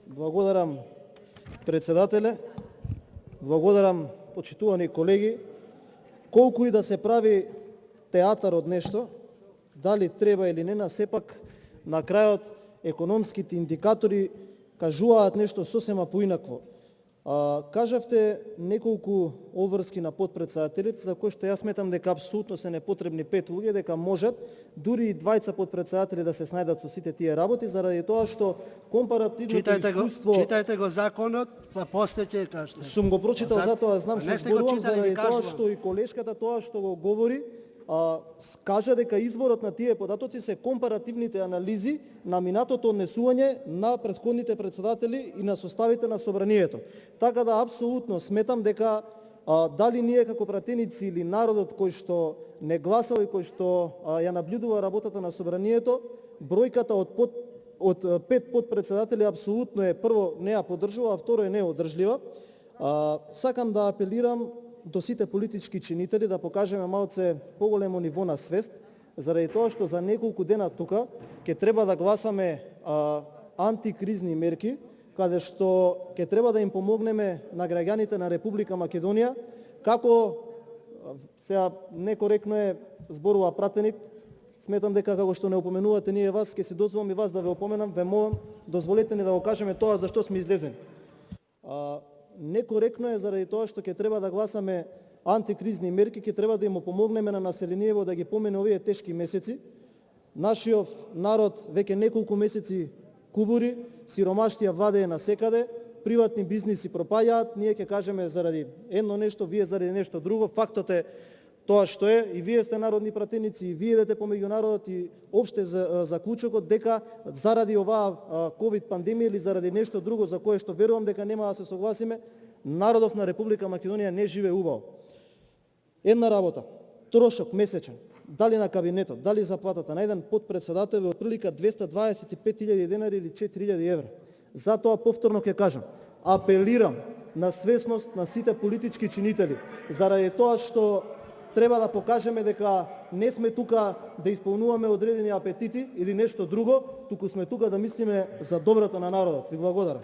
Благодарам, председателе. Благодарам, почитувани колеги. Колку и да се прави театар од нешто, дали треба или не, сепак на крајот економските индикатори кажуваат нешто сосема поинакво. Кажавте неколку обврски на потпредседателите, за кои што јас сметам дека апсолутно се непотребни 5 луѓе, дека можат дури и двајца потпредседатели да се снајдат со сите тие работи, заради тоа што компаративното искуство... Читајте го законот, па после ќе кажете. Сум го прочитал, затоа знам што зборувам, заради тоа кажувам. што и колешката тоа што го говори, кажа дека изворот на тие податоци се компаративните анализи на минатото однесување на претходните председатели и на составите на собранието. Така да апсолутно сметам дека дали ние како пратеници или народот кој што не гласува и кој што ја наблюдува работата на собранието, бројката од 5 подпредседатели апсолутно е, прво не ја поддржува, а второ е неодржлива. Сакам да апелирам до сите политички чинители да покажеме малце поголемо ниво на свест, заради тоа што за неколку дена тука ќе треба да гласаме антикризни мерки, каде што ќе треба да им помогнеме на граѓаните на Република Македонија, како сега некоректно е зборува пратеник. Сметам дека како што не опоменувате ние вас, ќе си дозволам и вас да ве опоменам, ве молам, дозволете ни да го кажеме тоа зашто сме излезени. Некоректно е заради тоа што ќе треба да гласаме антикризни мерки, ќе треба да им помогнеме на населението да ги помине овие тешки месеци. Нашиот народ веќе неколку месеци кубури, сиромаштија владее насекаде, приватни бизниси пропаѓаат, ние ќе кажеме заради едно нешто, вие заради нешто друго. Фактот е тоа што е, и вие сте народни пратеници, и вие идете помеѓу народот, и опште заклучокот дека заради оваа ковид пандемија или заради нешто друго за кое што верувам дека нема да се согласиме, народов на Република Македонија не живее убаво. Една работа, трошок месечен, дали на кабинетот, дали заплатата на еден потпредседател е отприлика 225.000 денари или 4.000 евра. Затоа повторно ќе кажам, апелирам на свесност на сите политички чинители, заради тоа што треба да покажеме дека не сме тука да исполнуваме одредени апетити или нешто друго, туку сме тука да мислиме за доброто на народот. Ви благодарам.